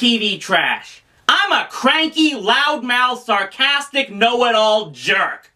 TV trash. I'm a cranky, loudmouth, sarcastic, know-it-all jerk.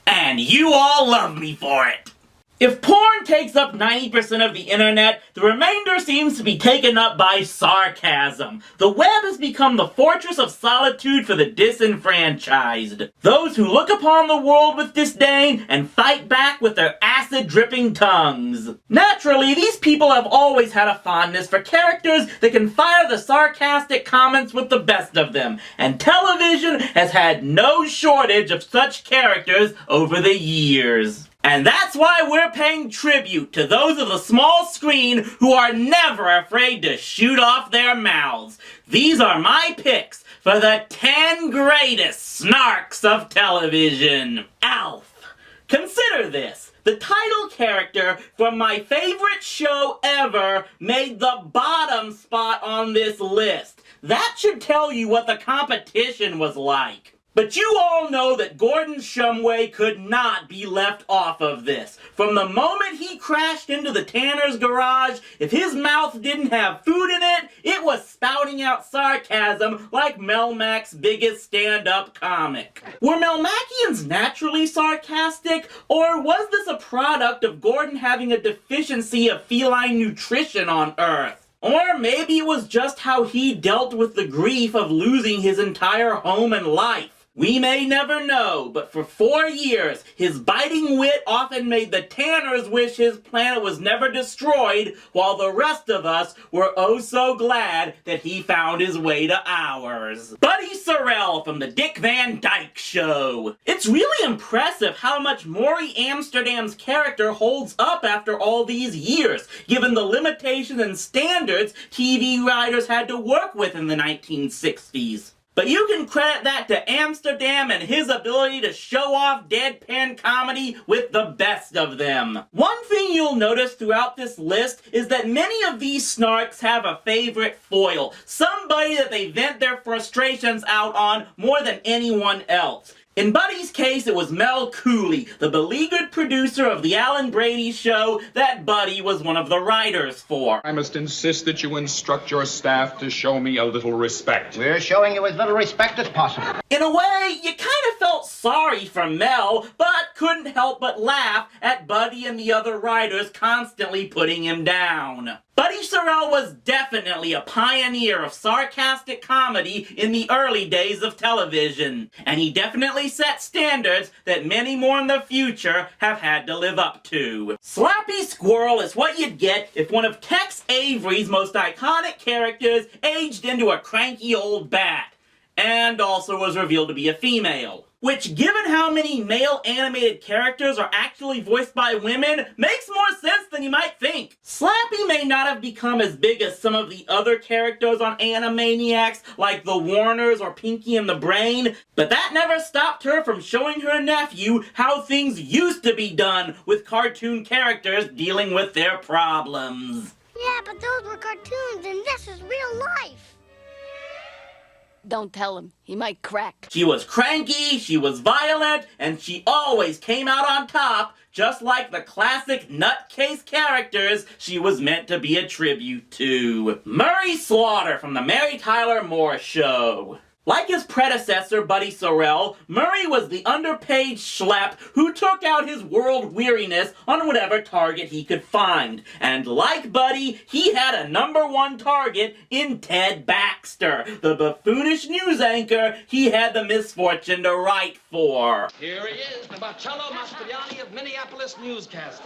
And you all love me for it. If porn takes up 90% of the internet, the remainder seems to be taken up by sarcasm. The web has become the fortress of solitude for the disenfranchised. Those who look upon the world with disdain and fight back with their acid-dripping tongues. Naturally, these people have always had a fondness for characters that can fire the sarcastic comments with the best of them, and television has had no shortage of such characters over the years. And that's why we're paying tribute to those of the small screen who are never afraid to shoot off their mouths. These are my picks for the 10 greatest snarks of television. Alf. Consider this. The title character from my favorite show ever made the bottom spot on this list. That should tell you what the competition was like. But you all know that Gordon Shumway could not be left off of this. From the moment he crashed into the Tanner's garage, if his mouth didn't have food in it, it was spouting out sarcasm like Melmac's biggest stand-up comic. Were Melmacians naturally sarcastic, or was this a product of Gordon having a deficiency of feline nutrition on Earth? Or maybe it was just how he dealt with the grief of losing his entire home and life. We may never know, but for 4 years, his biting wit often made the Tanners wish his planet was never destroyed, while the rest of us were oh so glad that he found his way to ours. Buddy Sorrell from the Dick Van Dyke Show. It's really impressive how much Maury Amsterdam's character holds up after all these years, given the limitations and standards TV writers had to work with in the 1960s. But you can credit that to Amsterdam and his ability to show off deadpan comedy with the best of them. One thing you'll notice throughout this list is that many of these snarks have a favorite foil, somebody that they vent their frustrations out on more than anyone else. In Buddy's case, it was Mel Cooley, the beleaguered producer of The Alan Brady Show that Buddy was one of the writers for. I must insist that you instruct your staff to show me a little respect. We're showing you as little respect as possible. In a way, you kind of felt sorry for Mel, but couldn't help but laugh at Buddy and the other writers constantly putting him down. Buddy Sorrell was definitely a pioneer of sarcastic comedy in the early days of television, and he definitely set standards that many more in the future have had to live up to. Slappy Squirrel is what you'd get if one of Tex Avery's most iconic characters aged into a cranky old bat, and also was revealed to be a female. Which, given how many male animated characters are actually voiced by women, makes more sense than you might think. Slappy may not have become as big as some of the other characters on Animaniacs, like the Warners or Pinky and the Brain, but that never stopped her from showing her nephew how things used to be done with cartoon characters dealing with their problems. Yeah, but those were cartoons and this is real life. Don't tell him. He might crack. She was cranky, she was violent, and she always came out on top, just like the classic nutcase characters she was meant to be a tribute to. Murray Slaughter from the Mary Tyler Moore Show. Like his predecessor, Buddy Sorrell, Murray was the underpaid schlep who took out his world weariness on whatever target he could find. And like Buddy, he had a #1 target in Ted Baxter, the buffoonish news anchor he had the misfortune to write for. Here he is, the Marcello Mastroianni of Minneapolis newscasters.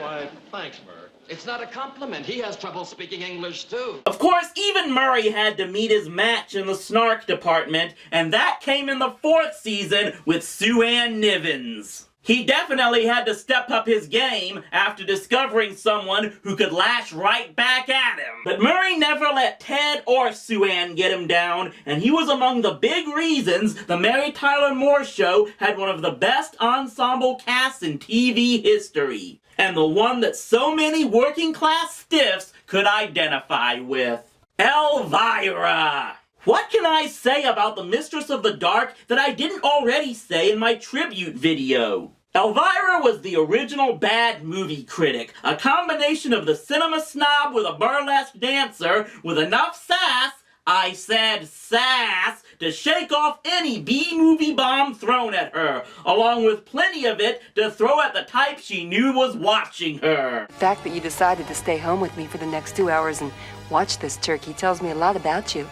Why, thanks, Murr. It's not a compliment. He has trouble speaking English, too. Of course, even Murray had to meet his match in the snark department, and that came in the 4th season with Sue Ann Nivens. He definitely had to step up his game after discovering someone who could lash right back at him. But Murray never let Ted or Sue Ann get him down, and he was among the big reasons the Mary Tyler Moore Show had one of the best ensemble casts in TV history, and the one that so many working-class stiffs could identify with. Elvira! What can I say about the Mistress of the Dark that I didn't already say in my tribute video? Elvira was the original bad movie critic, a combination of the cinema snob with a burlesque dancer with enough sass, I said sass, to shake off any B-movie bomb thrown at her, along with plenty of it to throw at the type she knew was watching her. The fact that you decided to stay home with me for the next 2 hours and watch this turkey tells me a lot about you.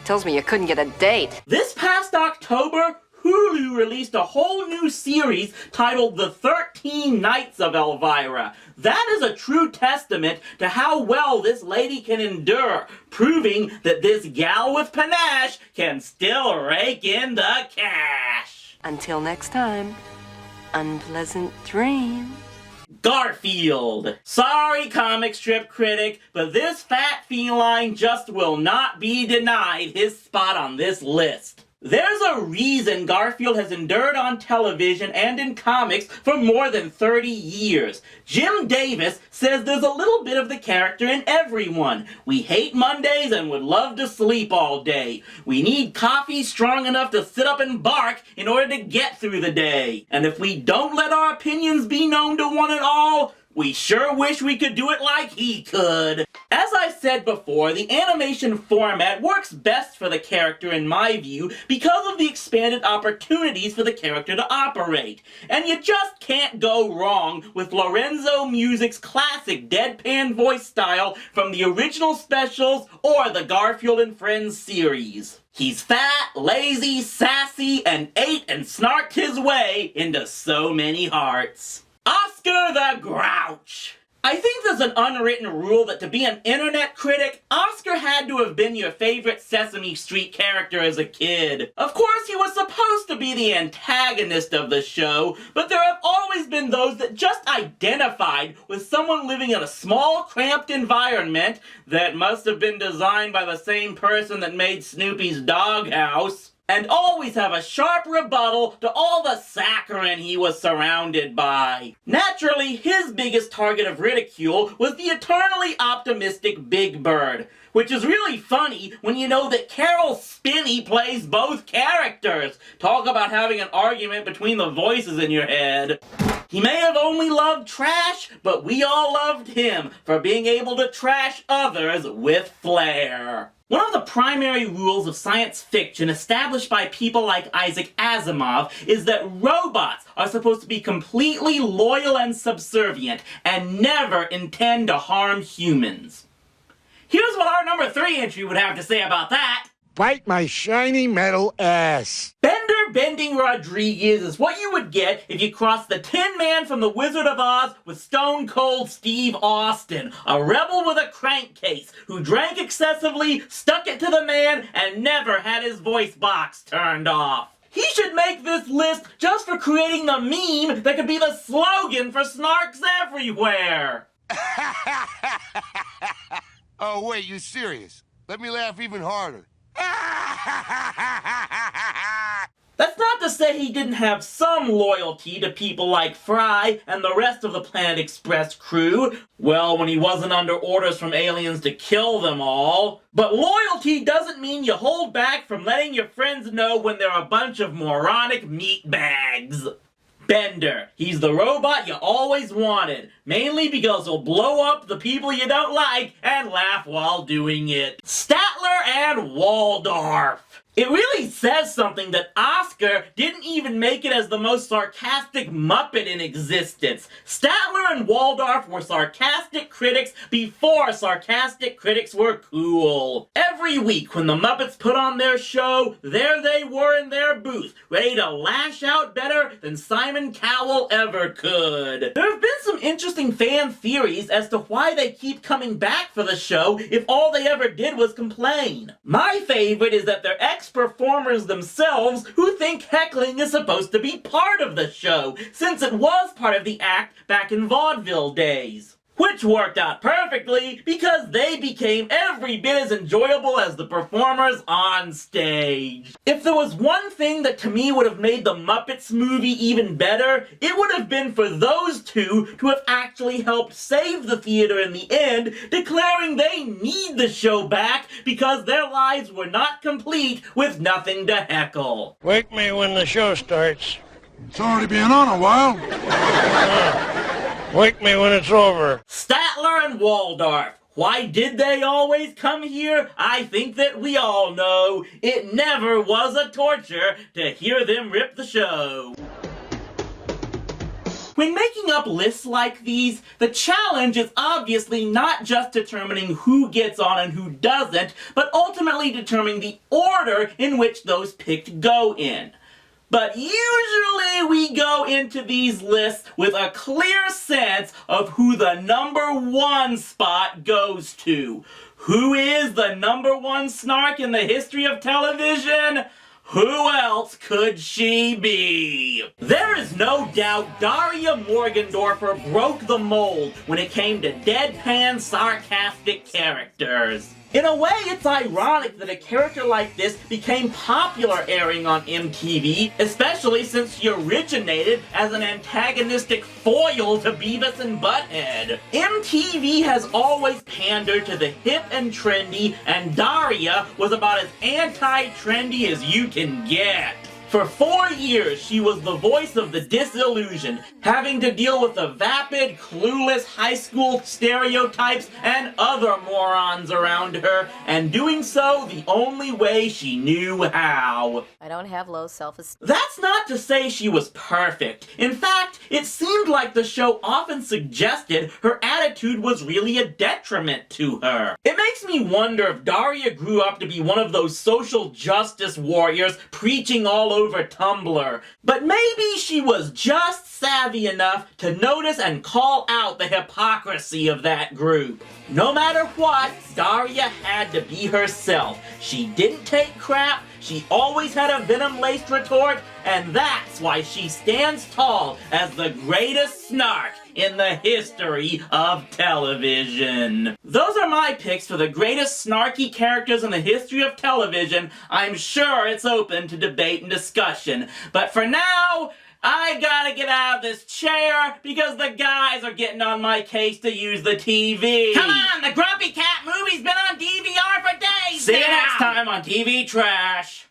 Tells me you couldn't get a date. This past October, Hulu released a whole new series titled The 13 Nights of Elvira. That is a true testament to how well this lady can endure, proving that this gal with panache can still rake in the cash. Until next time, unpleasant dreams. Garfield. Sorry, comic strip critic, but this fat feline just will not be denied his spot on this list. There's a reason Garfield has endured on television and in comics for more than 30 years. Jim Davis says there's a little bit of the character in everyone. We hate Mondays and would love to sleep all day. We need coffee strong enough to sit up and bark in order to get through the day. And if we don't let our opinions be known to one and all, we sure wish we could do it like he could. As I said before, the animation format works best for the character in my view because of the expanded opportunities for the character to operate. And you just can't go wrong with Lorenzo Music's classic deadpan voice style from the original specials or the Garfield and Friends series. He's fat, lazy, sassy, and ate and snarked his way into so many hearts. Oscar the Grouch. I think there's an unwritten rule that to be an internet critic, Oscar had to have been your favorite Sesame Street character as a kid. Of course, he was supposed to be the antagonist of the show, but there have always been those that just identified with someone living in a small, cramped environment that must have been designed by the same person that made Snoopy's doghouse, and always have a sharp rebuttal to all the saccharine he was surrounded by. Naturally, his biggest target of ridicule was the eternally optimistic Big Bird, which is really funny when you know that Carol Spinney plays both characters. Talk about having an argument between the voices in your head. He may have only loved trash, but we all loved him for being able to trash others with flair. One of the primary rules of science fiction established by people like Isaac Asimov is that robots are supposed to be completely loyal and subservient and never intend to harm humans. Here's what our number 3 entry would have to say about that. Bite my shiny metal ass. Bender Bending Rodriguez is what you would get if you crossed the Tin Man from The Wizard of Oz with Stone Cold Steve Austin, a rebel with a crankcase who drank excessively, stuck it to the man, and never had his voice box turned off. He should make this list just for creating the meme that could be the slogan for Snarks everywhere. Oh, wait, you serious? Let me laugh even harder. That's not to say he didn't have some loyalty to people like Fry and the rest of the Planet Express crew. Well, when he wasn't under orders from aliens to kill them all. But loyalty doesn't mean you hold back from letting your friends know when they're a bunch of moronic meatbags. Bender. He's the robot you always wanted, mainly because he'll blow up the people you don't like and laugh while doing it. Statler and Waldorf. It really says something that Oscar didn't even make it as the most sarcastic Muppet in existence. Statler and Waldorf were sarcastic critics before sarcastic critics were cool. Every week when the Muppets put on their show, there they were in their booth, ready to lash out better than Simon Cowell ever could. There have been some interesting fan theories as to why they keep coming back for the show if all they ever did was complain. My favorite is that they're ex-performers themselves who think heckling is supposed to be part of the show, since it was part of the act back in vaudeville days. Which worked out perfectly because they became every bit as enjoyable as the performers on stage. If there was one thing that to me would have made the Muppets movie even better, it would have been for those two to have actually helped save the theater in the end, declaring they need the show back because their lives were not complete with nothing to heckle. Wake me when the show starts. It's already been on a while. Wake me when it's over. Statler and Waldorf. Why did they always come here? I think that we all know. It never was a torture to hear them rip the show. When making up lists like these, the challenge is obviously not just determining who gets on and who doesn't, but ultimately determining the order in which those picked go in. But usually we go into these lists with a clear sense of who the #1 spot goes to. Who is the #1 snark in the history of television? Who else could she be? There is no doubt Daria Morgendorffer broke the mold when it came to deadpan, sarcastic characters. In a way, it's ironic that a character like this became popular airing on MTV, especially since she originated as an antagonistic foil to Beavis and Butthead. MTV has always pandered to the hip and trendy, and Daria was about as anti-trendy as you can get. For 4 years, she was the voice of the disillusioned, having to deal with the vapid, clueless high school stereotypes and other morons around her, and doing so the only way she knew how. I don't have low self-esteem. That's not to say she was perfect. In fact, it seemed like the show often suggested her attitude was really a detriment to her. It makes me wonder if Daria grew up to be one of those social justice warriors preaching all over Tumblr. But maybe she was just savvy enough to notice and call out the hypocrisy of that group. No matter what, Daria had to be herself. She didn't take crap, she always had a venom-laced retort, and that's why she stands tall as the greatest snark in the history of television. Those are my picks for the greatest snarky characters in the history of television. I'm sure it's open to debate and discussion. But for now, I gotta get out of this chair because the guys are getting on my case to use the TV. Come on, the Grumpy Cat movie's been on DVR for days. See you next time on TV Trash.